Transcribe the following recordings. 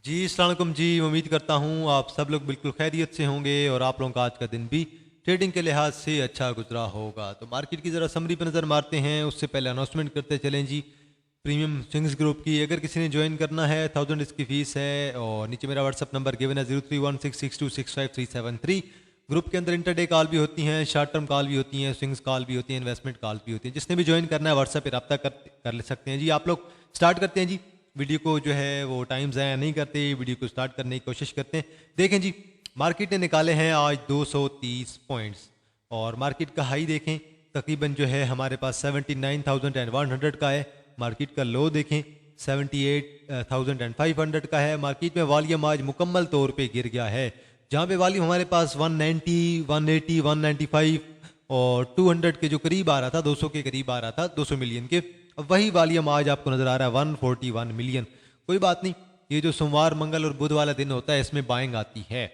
जी अस्सलाम वालेकुम जी। उम्मीद करता हूँ आप सब लोग बिल्कुल खैरियत से होंगे और आप लोगों का आज का दिन भी ट्रेडिंग के लिहाज से अच्छा गुजरा होगा। तो मार्केट की ज़रा समरी पर नज़र मारते हैं, उससे पहले अनाउंसमेंट करते चलें जी। प्रीमियम स्विंग्स ग्रुप की अगर किसी ने ज्वाइन करना है 1000 इसकी फ़ीस है और नीचे मेरा व्हाट्सअप नंबर गिवन है 03166265 ग्रुप के अंदर इंटरडे कॉल भी होती हैं, शॉर्ट टर्म कॉल भी होती हैं, स्विंग्स कॉल भी होती हैं, इन्वेस्टमेंट कॉल भी होती हैं। जिसने भी ज्वाइन करना है व्हाट्सएप पर रब्ता कर ले सकते हैं जी। आप लोग स्टार्ट करते हैं जी। वीडियो को जो है वो टाइम ज़ाया नहीं करते, वीडियो को स्टार्ट करने की कोशिश करते हैं। देखें जी, मार्केट ने निकाले हैं आज 230 पॉइंट्स और मार्केट का हाई देखें तकरीबन जो है हमारे पास 79,100 का है। मार्केट का लो देखें 78,500 का है। मार्केट में वॉल्यूम आज मुकम्मल तौर पे गिर गया है, जहाँ पे वॉल्यूम हमारे पास 190, 180, 195 और 200 के जो करीब आ रहा था, 200 के करीब आ रहा था, 200 मिलियन के, अब वही वॉल्यूम आज आपको नजर आ रहा है 141 मिलियन। कोई बात नहीं, ये जो सोमवार मंगल और बुध वाला दिन होता है इसमें बाइंग आती है।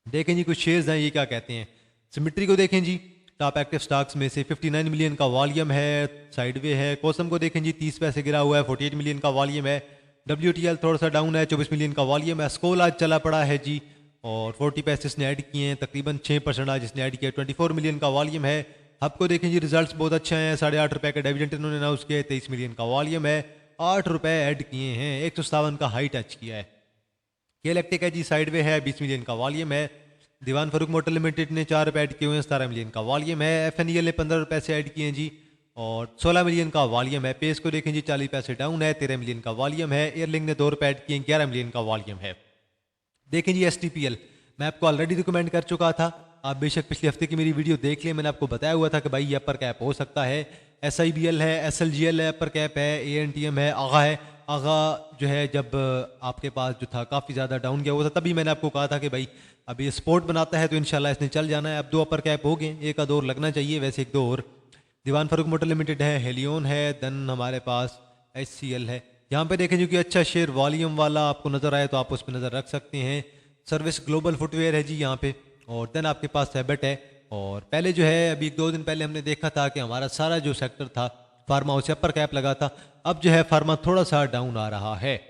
देखें जी कुछ शेयर्स हैं, ये क्या कहते हैं। सिमेट्री को देखें जी, टॉप एक्टिव स्टॉक्स में से 59 मिलियन का वॉल्यूम है, साइडवे है। कोसम को देखें जी, 30 पैसे गिरा हुआ है, 48 मिलियन का वॉल्यूम है। WTL थोड़ा सा डाउन है, 24 मिलियन का वॉल्यूम है। स्कोल आज चला पड़ा है जी और 40 पैसे इसने ऐड किए हैं, तकरीबन 6% आज इसने ऐड किया, 24 मिलियन का वॉल्यूम है। हब को देखें जी, रिजल्ट्स बहुत अच्छे हैं, 8.5 रुपये का डिविडेंड इन्होंने अनाउंस किया है, 23 मिलियन का वॉल्यूम है, 8 रुपये ऐड किए हैं, 157 का हाई टच किया है। के इलेक्ट्रिक है जी, साइडवे है, 20 मिलियन का वॉल्यूम है। दीवान फरूख मोटर लिमिटेड ने 4 रुपये ऐड किए हुए हैं, 17 मिलियन का वॉल्यूम है। FNEL ने 15 रुपये से ऐड किए हैं जी और 16 मिलियन का वॉल्यूम है। पेस को देखें जी, 40 पैसे डाउन है, 13 मिलियन का वॉल्यूम है। एयरलिंक ने 2 रुपये ऐड किए, 11 मिलियन का वॉल्यूम है। देखें जी STPL, मैं आपको ऑलरेडी रिकमेंड कर चुका था, आप बेशक पिछले हफ्ते की मेरी वीडियो देख लें। मैंने आपको बताया हुआ था कि भाई ये अपर कैप हो सकता है। SIBL है, SLGL है, अपर कैप है, ANTM है, आगा है। आगा जो है जब आपके पास जो था काफ़ी ज़्यादा डाउन गया हुआ था, तभी मैंने आपको कहा था कि भाई अब ये स्पोर्ट बनाता है तो इंशाल्लाह इसने चल जाना है। अब 2 अपर कैप हो गए, एक आध और लगना चाहिए, वैसे 1-2 और। दीवान फरूख मोटर लिमिटेड है, हेलियोन है, देन हमारे पास HCL है। यहाँ पे देखें जो कि अच्छा शेयर वॉल्यूम वाला आपको नज़र आए तो आप उस पर नज़र रख सकते हैं। सर्विस ग्लोबल फुटवेयर है जी यहाँ पे, और देन आपके पास हैबिट है। और पहले जो है अभी 2 दिन पहले हमने देखा था कि हमारा सारा जो सेक्टर था फार्मा उसे अपर कैप लगा था, अब जो है फार्मा थोड़ा सा डाउन आ रहा है।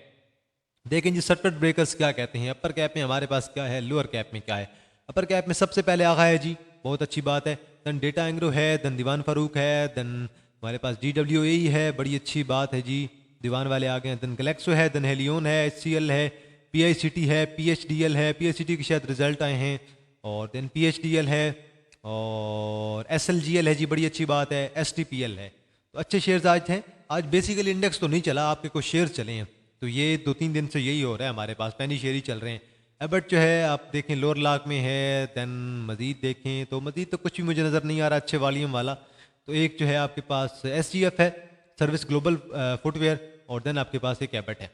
देखें जी सर्किट ब्रेकर्स क्या कहते हैं, अपर कैप में हमारे पास क्या है, लोअर कैप में क्या है। अपर कैप में सबसे पहले आगा है जी, बहुत अच्छी बात है। देन डेटा एंग्रो है, देन दीवान फारूक है, देन हमारे पास DWAE है, बड़ी अच्छी बात है जी, दीवान वाले आ गए हैं। देन गलेक्सो है, देन हेलियोन है, HCL है, PICT है, PHDL है, PICT के शायद रिजल्ट आए हैं, और देन PHDL है और SLGL है जी, बड़ी अच्छी बात है। STPL है। तो अच्छे शेयर्स आज हैं। आज बेसिकली इंडेक्स तो नहीं चला, आपके कुछ शेयर्स चले हैं, तो ये 2-3 दिन से यही हो रहा है, हमारे पास पेनी शेयर ही चल रहे हैं। एबट जो है आप देखें लोअर लाख में है, देन मजीद देखें तो मजीद तो कुछ भी मुझे नज़र नहीं आ रहा अच्छे वॉल्यूम वाला। तो एक जो है आपके पास SGF है, सर्विस ग्लोबल फुटवेयर, और देन आपके पास एक एबट है।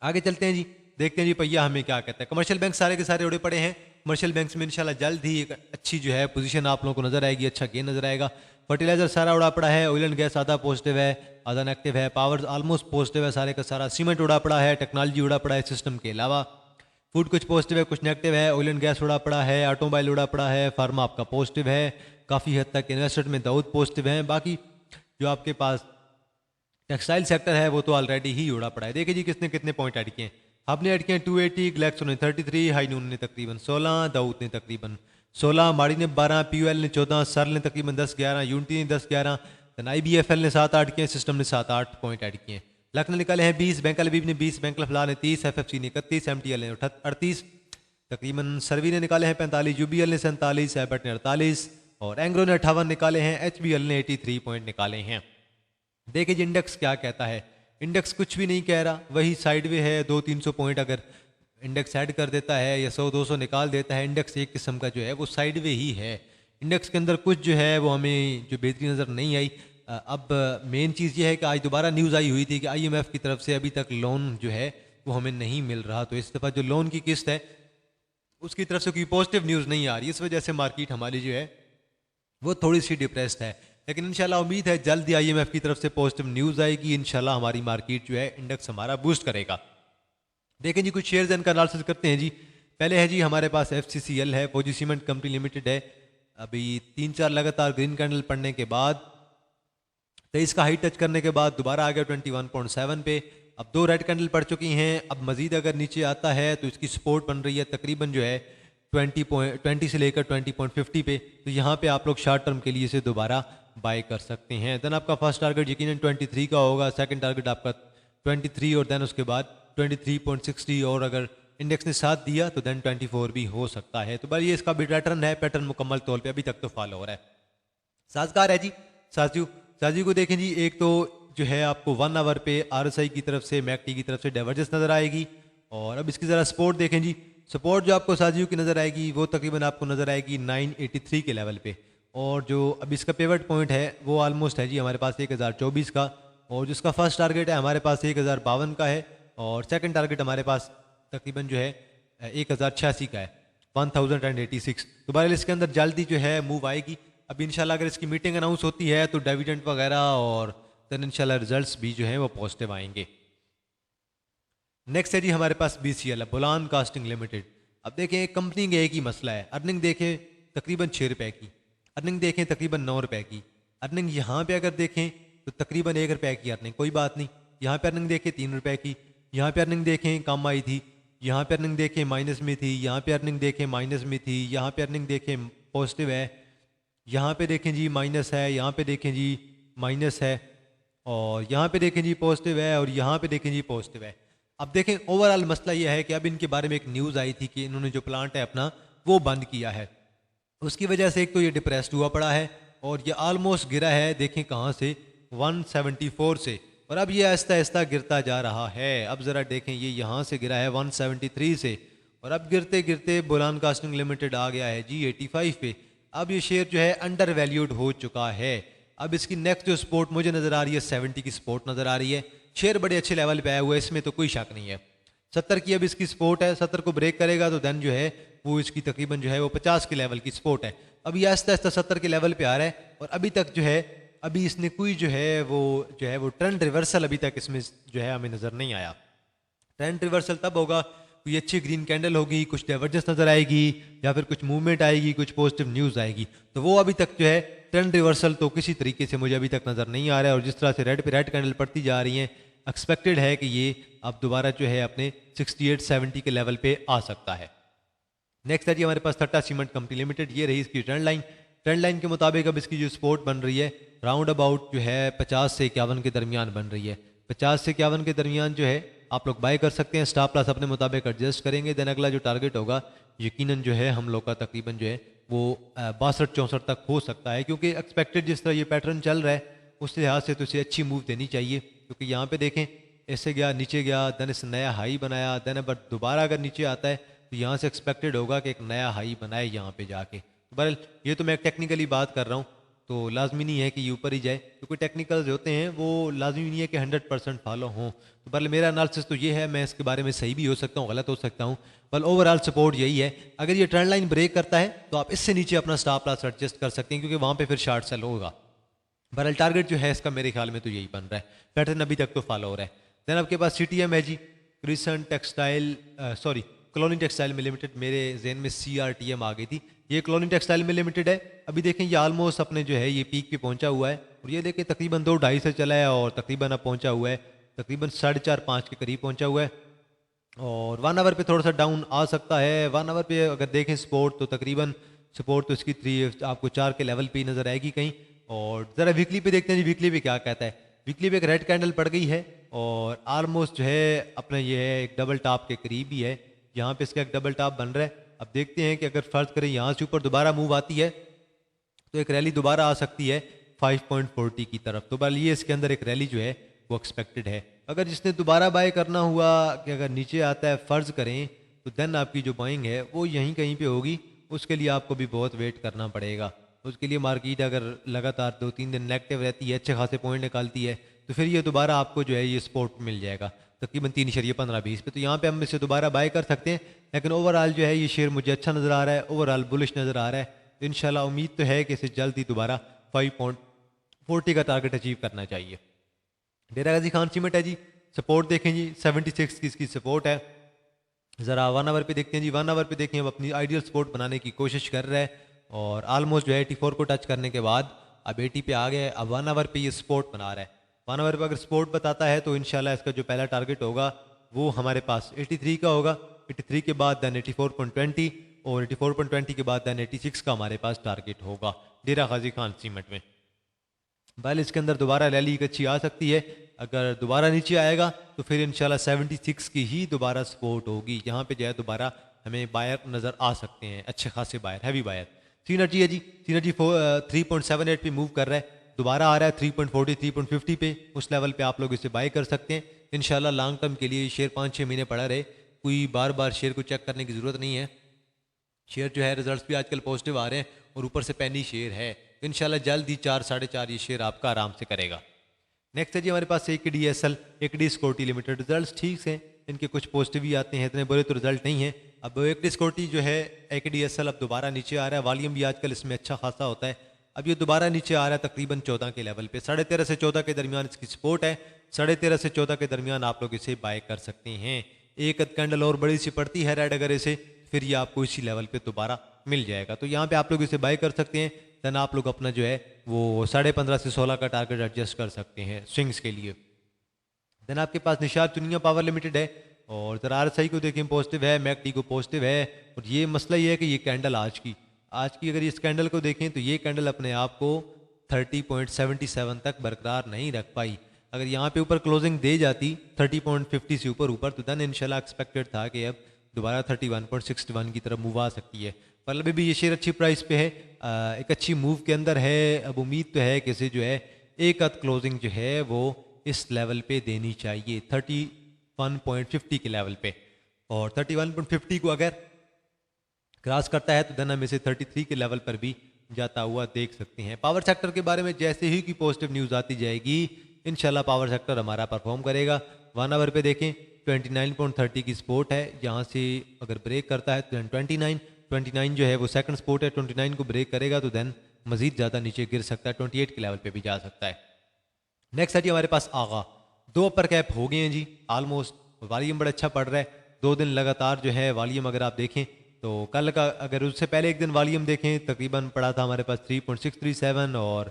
आगे चलते हैं जी, देखते हैं जी पहिया हमें क्या कहता है। कमर्शियल बैंक सारे के सारे उड़े पड़े हैं। कमर्शियल बैंक्स में इंशाल्लाह जल्द ही एक अच्छी जो है पोजीशन आप लोगों को नजर आएगी, अच्छा गेन नजर आएगा। फर्टिलाइजर सारा उड़ा पड़ा है, ऑयल एंड गैस आधा पॉजिटिव है, आधा नेगेटिव है, पावर ऑलमोस्ट पॉजिटिव है सारे का सारा, सीमेंट उड़ा पड़ा है, टेक्नोलॉजी उड़ा पड़ा है सिस्टम के अलावा, फूड कुछ पॉजिटिव है कुछ नेगेटिव है, ऑयल एंड गैस उड़ा पड़ा है, ऑटोमोबाइल उड़ा पड़ा है, फार्मा आपका पॉजिटिव है, काफ़ी हद तक इन्वेस्टमेंट में दाऊद पॉजिटिव है। बाकी जो आपके पास टेक्सटाइल सेक्टर है वो तो ऑलरेडी ही उड़ा पड़ा है। देखिए जी किसने कितने पॉइंट ऐड किए हैं। आपने ऐड किए 280, ग्लैक्सो ने 33, हाईनून ने तकरीबन 16, दाऊद ने तकरीबन 16, माड़ी ने 12, POL ने 14, सर्ल ने तकरीबन 10-11, यूनिटी ने 10-11, देन IBFL ने 7-8 किए, सिस्टम ने 7-8 पॉइंट ऐड किए हैं। लक ने निकाले हैं 20, बैंक अलबीब ने 20, बैंक लफला ने 30, FFC ने 31, MTL ने 38, तकरीबन सर्वी ने निकाले हैं 45, UBL ने 47, एबट ने 48 और एंग्रो ने 58 निकाले हैं, HBL ने 83 पॉइंट निकाले हैं। देखिए जी इंडेक्स क्या कहता है। इंडेक्स कुछ भी नहीं कह रहा, वही साइडवे है। 200-300 पॉइंट अगर इंडेक्स ऐड कर देता है या 100-200 निकाल देता है, इंडेक्स एक किस्म का जो है वो साइडवे ही है। इंडेक्स के अंदर कुछ जो है वो हमें जो बेहतरी नज़र नहीं आई। अब मेन चीज़ ये है कि आज दोबारा न्यूज़ आई हुई थी कि IMF की तरफ से अभी तक लोन जो है वो हमें नहीं मिल रहा, तो इस दफ़ा जो लोन की किस्त है उसकी तरफ से कोई पॉजिटिव न्यूज़ नहीं आ रही, इस वजह से मार्केट हमारी जो है वो थोड़ी सी डिप्रेस्ड है। लेकिन इंशाल्लाह उम्मीद है जल्द ही IMF की तरफ से पॉजिटिव न्यूज़ आएगी, इंशाल्लाह हमारी मार्केट जो है इंडेक्स हमारा बूस्ट करेगा। देखें जी कुछ शेयर्स इनका एनालिसिस करते हैं जी। पहले है जी हमारे पास FCCL है, फौजी सीमेंट कंपनी लिमिटेड है। अभी 3-4 लगातार ग्रीन कैंडल पड़ने के बाद 23 का हाई टच करने के बाद दोबारा आ गया 21.7 पे, अब 2 रेड कैंडल पड़ चुकी हैं। अब मज़ीद अगर नीचे आता है तो इसकी सपोर्ट बन रही है तकरीबन जो है 20 से लेकर 20.50 पे। तो यहाँ पे आप लोग शॉर्ट टर्म के लिए इसे दोबारा बाय कर सकते हैं। देन आपका फर्स्ट टारगेट यकीनन 23 का होगा, सेकंड टारगेट आपका 23 और देन उसके बाद 23.60 और अगर इंडेक्स ने साथ दिया तो देन 24 भी हो सकता है। तो बस ये इसका भी पैटर्न है, पैटर्न मुकम्मल तौर पे अभी तक तो फॉलो हो रहा है। साजगार है जी साजू को देखें जी, एक तो जो है आपको 1 आवर पे RSI की तरफ से मैकटी की तरफ से डाइवर्जेंस नज़र आएगी। और अब इसकी ज़रा सपोर्ट देखें जी, सपोर्ट जो आपको साजू की नज़र आएगी वो तकरीबन आपको नज़र आएगी 983 के लेवल पे। और जो अब इसका पेवट पॉइंट है वो ऑलमोस्ट है जी हमारे पास 1024 का। और जिसका फर्स्ट टारगेट है हमारे पास 1052 का है और सेकंड टारगेट हमारे पास तकरीबन जो है 1086 का है, 1086। तो बहरहाल इसके अंदर जल्दी जो है मूव आएगी। अब इंशाल्लाह अगर इसकी मीटिंग अनाउंस होती है तो डिविडेंड वगैरह और देन इंशाल्लाह रिजल्ट्स भी जो है वो पॉजिटिव आएंगे। नेक्स्ट है जी हमारे पास BCL बुलान कास्टिंग लिमिटेड। अब देखें कंपनी का एक ही मसला है, अर्निंग देखें तकरीबन 6 रुपए की, अर्निंग देखें तकरीबन 9 रुपए की, अर्निंग यहाँ पे अगर देखें तो तकरीबन 1 रुपए की अर्निंग, कोई बात नहीं। यहाँ पे अर्निंग देखें 3 रुपए की, यहाँ पे अर्निंग देखें कम आई थी, यहाँ पे अर्निंग देखें माइनस में थी, यहाँ पे अर्निंग देखें माइनस में थी, यहाँ पे अर्निंग देखें पॉजिटिव है, यहाँ पे देखें जी माइनस है, यहाँ पे देखें जी माइनस है, और यहाँ पे देखें जी पॉजिटिव है, और यहाँ पे देखें जी पॉजिटिव है। अब देखें ओवरऑल मसला यह है कि अब इनके बारे में एक न्यूज़ आई थी कि इन्होंने जो प्लांट है अपना वो बंद किया है। उसकी वजह से एक तो ये डिप्रेस्ड हुआ पड़ा है और ये ऑलमोस्ट गिरा है, देखें कहाँ से, 174 से, और अब ये आहिस्ता आहिस्ता गिरता जा रहा है। अब ज़रा देखें ये यहाँ से गिरा है 173 से, और अब गिरते गिरते बुलान कास्टिंग लिमिटेड आ गया है जी 85 पे। अब ये शेयर जो है अंडर वैल्यूड हो चुका है। अब इसकी नेक्स्ट जो सपोर्ट मुझे नज़र आ रही है 70 की सपोर्ट नज़र आ रही है। शेयर बड़े अच्छे लेवल पे आया हुआ है, इसमें तो कोई शक नहीं है। 70 की अब इसकी सपोर्ट है, 70 को ब्रेक करेगा तो देन जो है वो इसकी तकरीबन जो है वो 50 के लेवल की सपोर्ट है। अब ये आहिस्ता आहिस्ता 70 के लेवल पे आ रहा है और अभी तक जो है अभी इसने कोई जो है वो ट्रेंड रिवर्सल अभी तक इसमें जो है हमें नज़र नहीं आया। ट्रेंड रिवर्सल तब होगा कोई अच्छी ग्रीन कैंडल होगी, कुछ डाइवर्जेंस नज़र आएगी या फिर कुछ मूवमेंट आएगी, कुछ पॉजिटिव न्यूज़ आएगी। तो वो अभी तक जो है ट्रेंड रिवर्सल तो किसी तरीके से मुझे अभी तक नज़र नहीं आ रहा है। और जिस तरह से रेड पे रेड कैंडल पड़ती जा रही हैं, एक्सपेक्टेड है कि ये अब दोबारा जो है अपने 68-70 के लेवल पे आ सकता है। नेक्स्ट है जी हमारे पास टाटा सीमेंट कंपनी लिमिटेड। ये रही इसकी ट्रेंड लाइन। ट्रेंड लाइन के मुताबिक अब इसकी जो सपोर्ट बन रही है राउंड अबाउट जो है 50 से 51 के दरमियान बन रही है। 50 से 51 के दरमियान जो है आप लोग बाय कर सकते हैं। स्टॉप लॉस अपने मुताबिक एडजस्ट करेंगे। देन अगला जो टारगेट होगा यकीनन जो है हम लोग का तकरीबन जो है वो 62-64 तक हो सकता है, क्योंकि एक्सपेक्टेड जिस तरह ये पैटर्न चल रहा है उस लिहाज से तो इसे अच्छी मूव देनी चाहिए। क्योंकि यहाँ पे देखें ऐसे गया, नीचे गया, देन इस नया हाई बनाया, देन अब दोबारा अगर नीचे आता है तो यहाँ से एक्सपेक्टेड होगा कि एक नया हाई बनाए यहाँ पे जाके। तो बहरहाल ये तो मैं टेक्निकली बात कर रहा हूँ, तो लाजमी नहीं है कि ये ऊपर ही जाए, क्योंकि टेक्निकल्स होते हैं वो लाजमी नहीं है कि 100% फॉलो हों। तो बहरहाल मेरा एनालिसिस तो ये है, मैं इसके बारे में सही भी हो सकता हूँ, गलत हो सकता हूँ, पर ओवरऑल सपोर्ट यही है। अगर ये ट्रेंड लाइन ब्रेक करता है तो आप इससे नीचे अपना स्टॉप लॉस एडजस्ट कर सकते हैं, क्योंकि वहाँ पर फिर शॉर्ट सेल होगा। बहरहाल टारगेट जो है इसका मेरे ख्याल में तो यही बन रहा है, पैटर्न अभी तक तो फॉलो हो रहा है। देन आपके पास CTM है जी, क्रिसन टेक्सटाइल कॉलोनी टेक्सटाइल में लिमिटेड। मेरे जहन में CRTM आ गई थी, ये कॉलोनी टेक्सटाइल में लिमिटेड है। अभी देखें ये ऑलमोस्ट अपने जो है ये पीक पे पहुंचा हुआ है, और ये देखें तकरीबन 2-2.5 से चला है और तकरीबन अब पहुंचा हुआ है तकरीबन 4.5-5 के करीब पहुंचा हुआ है। और 1 आवर पे थोड़ा सा डाउन आ सकता है। 1 आवर पे अगर देखें सपोर्ट तो तकरीबन सपोर्ट तो इसकी 3 आपको 4 के लेवल पे ही नज़र आएगी कहीं। और ज़रा वीकली पे देखते हैं जी, वीकली पे क्या कहता है। वीकली पे एक रेड कैंडल पड़ गई है और ऑलमोस्ट जो है अपना ये है एक डबल टॉप के करीब ही है। यहाँ पे इसका एक डबल टॉप बन रहा है। अब देखते हैं कि अगर फर्ज करें यहाँ से ऊपर दोबारा मूव आती है तो एक रैली दोबारा आ सकती है 5.40 की तरफ। तो बल ये इसके अंदर एक रैली जो है वो एक्सपेक्टेड है। अगर जिसने दोबारा बाय करना हुआ कि अगर नीचे आता है फ़र्ज़ करें तो देन आपकी जो बाइंग है वो यहीं कहीं पे होगी। उसके लिए आपको भी बहुत वेट करना पड़ेगा। उसके लिए मार्केट अगर लगातार 2-3 दिन नेगेटिव रहती है, अच्छे खासे पॉइंट निकालती है, तो फिर ये दोबारा आपको जो है ये सपोर्ट मिल जाएगा तकरीबन 3.15-20 पे। तो यहाँ पे हम इसे दोबारा बाय कर सकते हैं। लेकिन ओवरऑल जो है ये शेयर मुझे अच्छा नज़र आ रहा है, ओवरऑल बुलिश नज़र आ रहा है। तो इंशाल्लाह उम्मीद तो है कि इसे जल्द ही दोबारा 5.40 का टारगेट अचीव करना चाहिए। डेरा गाजी खान सीमेंट है जी, सपोर्ट देखें जी 76 की इसकी सपोर्ट है। ज़रा 1 आवर पे देखते हैं जी। 1 आवर पे देखें अब अपनी आइडियल सपोर्ट बनाने की कोशिश कर रहा है और ऑलमोस्ट जो है 84 को टच करने के बाद अब 80 पे आ गया है। अब 1 आवर पे ये सपोर्ट बना रहा है। 1 आवर पे अगर सपोर्ट बताता है तो इंशाल्लाह इसका जो पहला टारगेट होगा वो हमारे पास 83 का होगा, 83 के बाद दैन 84.20 और 84.20 के बाद दैन 86 का हमारे पास टारगेट होगा डेरा गाजी खान सीमेंट में। बैल इसके अंदर दोबारा रैली एक अच्छी आ सकती है, अगर दोबारा नीचे आएगा तो फिर इंशाल्लाह 76 की ही दोबारा सपोर्ट होगी। यहाँ पे जो है दोबारा हमें बायर नज़र आ सकते हैं, अच्छे खासे बायर, हैवी बायर। सीनर्जी है जी, सीनर्जी 3.78 पे मूव कर रहा है, दोबारा आ रहा है 3.40 3.50 पे, उस लेवल पे आप लोग इसे बाय कर सकते हैं। इंशाल्लाह लॉन्ग टर्म के लिए शेयर 5-6 महीने पड़ा रहे, कोई बार बार शेयर को चेक करने की ज़रूरत नहीं है। शेयर जो है रिजल्ट्स भी आजकल पॉजिटिव आ रहे हैं और ऊपर से पेनी शेयर है, तो इंशाल्लाह जल्द ही 4-4.5 ये शेयर आपका आराम से करेगा। नेक्स्ट है जी हमारे पास AKDSL, AKD security limited. Results ठीक हैं, इनके कुछ पॉजिटिव भी आते हैं, इतने बुरे तो रिजल्ट नहीं है। अब AKD सिक्योरिटी जो है AKDSL अब दोबारा नीचे आ रहा है, वॉल्यूम भी आजकल इसमें अच्छा खासा होता है। अब ये दोबारा नीचे आ रहा है तकरीबन 14 के लेवल पे, 13.5 से 14 के दरमियान इसकी सपोर्ट है, 13.5 से 14 के दरमियान आप लोग इसे बाय कर सकते हैं। एक अद कैंडल और बड़ी सी पड़ती है रेड, अगर इसे फिर ये आपको इसी लेवल पे दोबारा मिल जाएगा, तो यहाँ पे आप लोग इसे बाय कर सकते हैं। देन आप लोग अपना जो है वो 15.5 से 16 का टारगेट एडजस्ट कर सकते हैं स्विंग्स के लिए। देन आपके पास निशात चुनिया पावर लिमिटेड है, और जरा RSI को देखें पॉजिटिव है, मैकडी को पॉजिटिव है। और ये मसला ये है कि ये कैंडल आज की अगर इस कैंडल को देखें तो ये कैंडल अपने आप को 30.77 तक बरकरार नहीं रख पाई। अगर यहाँ पे ऊपर क्लोजिंग दे जाती 30.50 से ऊपर तो देन इंशाल्लाह एक्सपेक्टेड था कि अब दोबारा 31.61 की तरफ मूव आ सकती है, पर अभी भी ये शेयर अच्छी प्राइस पे है, एक अच्छी मूव के अंदर है। अब उम्मीद तो है कि इसे जो है एक आध क्लोजिंग जो है वो इस लेवल पे देनी चाहिए 31.50 के लेवल पे, और 31.50 को अगर क्रॉस करता है तो देन हम इसे 33 के लेवल पर भी जाता हुआ देख सकते हैं। पावर सेक्टर के बारे में जैसे ही की पॉजिटिव न्यूज़ आती जाएगी इंशाल्लाह पावर सेक्टर हमारा परफॉर्म करेगा। 1 आवर पे देखें 29.30 की सपोर्ट है, यहाँ से अगर ब्रेक करता है तो 29 जो है वो सेकंड सपोर्ट है, 29 को ब्रेक करेगा तो देन मजीद ज़्यादा नीचे गिर सकता है, 28 के लेवल पे भी जा सकता है। नेक्स्ट है जी हमारे पास आगा, 2 अपर कैप हो गए हैं जी ऑलमोस्ट, वॉल्यूम बड़ा अच्छा पड़ रहा है, 2 दिन लगातार जो है वॉल्यूम अगर आप देखें तो कल का अगर उससे पहले एक दिन वॉल्यूम देखें तकरीबन पड़ा था हमारे पास 3.637, और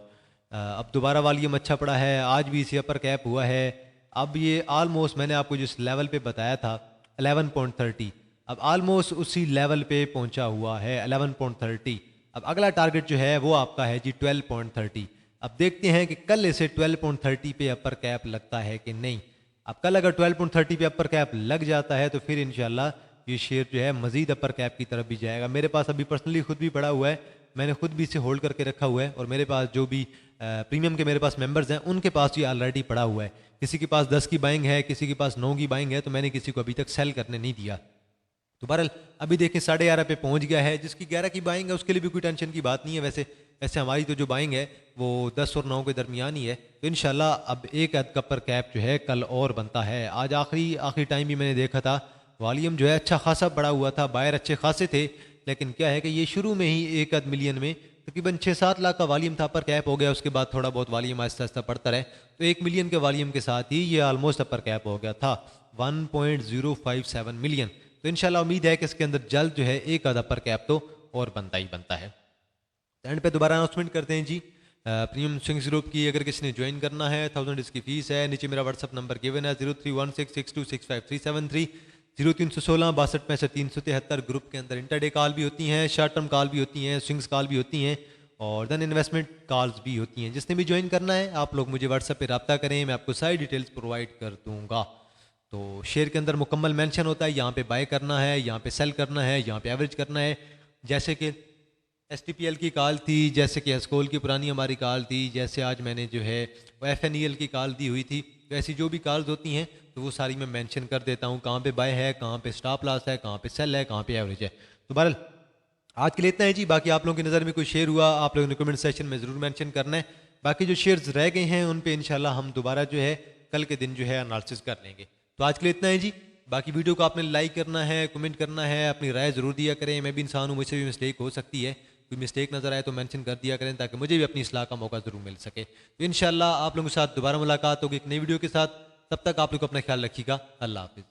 अब दोबारा वॉल्यूम अच्छा पड़ा है, आज भी इसी अपर कैप हुआ है। अब ये ऑलमोस्ट मैंने आपको जिस लेवल पे बताया था 11.30, अब ऑलमोस्ट उसी लेवल पे पहुंचा हुआ है 11.30। अब अगला टारगेट जो है वो आपका है जी 12.30। अब देखते हैं कि कल इसे 12.30 पे अपर कैप लगता है कि नहीं। अब कल अगर 12.30 पे अपर कैप लग जाता है तो फिर इंशाल्लाह ये शेयर जो है मजीद अपर कैप की तरफ भी जाएगा। मेरे पास अभी पर्सनली खुद भी पड़ा हुआ है, मैंने खुद भी इसे होल्ड करके रखा हुआ है, और मेरे पास जो भी प्रीमियम के मेरे पास मेंबर्स हैं उनके पास ये ऑलरेडी पड़ा हुआ है। किसी के पास 10 की बाइंग है, किसी के पास 9 की बाइंग है, तो मैंने किसी को अभी तक सेल करने नहीं दिया। तो बहरहाल अभी देखें 11.5 पे पहुंच गया है, जिसकी 11 की बाइंग है उसके लिए भी कोई टेंशन की बात नहीं है। वैसे हमारी तो जो बाइंग है वो 10 और 9 के दरमियान ही है, तो इंशाल्लाह अब एक अद अपर कैप जो है कल और बनता है। आज आखिरी टाइम भी मैंने देखा था वॉल्यूम जो है अच्छा खासा बड़ा हुआ था, बायर अच्छे खासे थे, लेकिन क्या है कि ये शुरू में ही 1 मिलियन में तकरीबन 6-7 लाख का वॉल्यूम था, अपर कैप हो गया, उसके बाद थोड़ा बहुत वॉल्यूम आहिस्ता आहिस्ता बढ़ता रहे, तो 1 मिलियन के वॉल्यूम के साथ ही ये ऑलमोस्ट अपर कैप हो गया था 1.057 मिलियन। तो इंशाल्लाह उम्मीद है कि इसके अंदर जल्द जो है एक आधा अपर कैप तो और बनता ही बनता है। एंड पे दोबारा अनाउंसमेंट करते हैं जी प्रीमियम स्विंग्स ग्रुप की, अगर किसी ने ज्वाइन करना है 1000 इसकी फीस है। नीचे मेरा व्हाट्सअप नंबर गिवन है 0316626537 0316 6265 ग्रुप के अंदर इंटरडे कॉल भी होती हैं, शॉर्ट टर्म कॉल भी होती हैं, स्विंग्स कॉल भी होती हैं, और देन इन्वेस्टमेंट कॉल्स भी होती हैं। जिसने भी ज्वाइन करना है आप लोग मुझे व्हाट्सएप पे रब्ता करें, मैं आपको सारी डिटेल्स प्रोवाइड कर दूंगा। तो शेयर के अंदर मुकम्मल मेंशन होता है, यहाँ पे बाय करना है, यहाँ पे सेल करना है, यहाँ पे एवरेज करना है। जैसे कि STPL की कॉल थी, जैसे कि एस्कोल की पुरानी हमारी कॉल थी, जैसे आज मैंने जो है FNEL की कॉल दी हुई थी, तो ऐसी जो भी कॉल्स होती हैं तो वो सारी मैं मेंशन कर देता हूँ, कहाँ पे बाय है, कहाँ पे स्टॉप लॉस है, कहाँ पे सेल है, कहाँ पे एवरेज है। तो बहरहाल आज के लिए इतना है जी। बाकी आप लोगों की नज़र में कोई शेयर हुआ आप लोगों ने कमेंट सेक्शन में ज़रूर मेंशन करना है। बाकी जो शेयर्स रह गए हैं उन पे इंशाल्लाह हम दोबारा जो है कल के दिन जो है एनालिसिस कर लेंगे। तो आज के लिए इतना है जी। बाकी वीडियो को आपने लाइक करना है, कमेंट करना है, अपनी राय ज़रूर दिया करें। मैं भी इंसान हूँ, मुझसे भी मिस्टेक हो सकती है, कोई मिस्टेक नज़र आए तो मेंशन कर दिया करें ताकि मुझे भी अपनी इस्लाह का मौका ज़रूर मिल सके। तो इंशाल्लाह आप लोगों के साथ दोबारा मुलाकात होगी एक नई वीडियो के साथ। तब तक आप लोग अपना ख्याल रखिएगा। अल्लाह हाफिज़।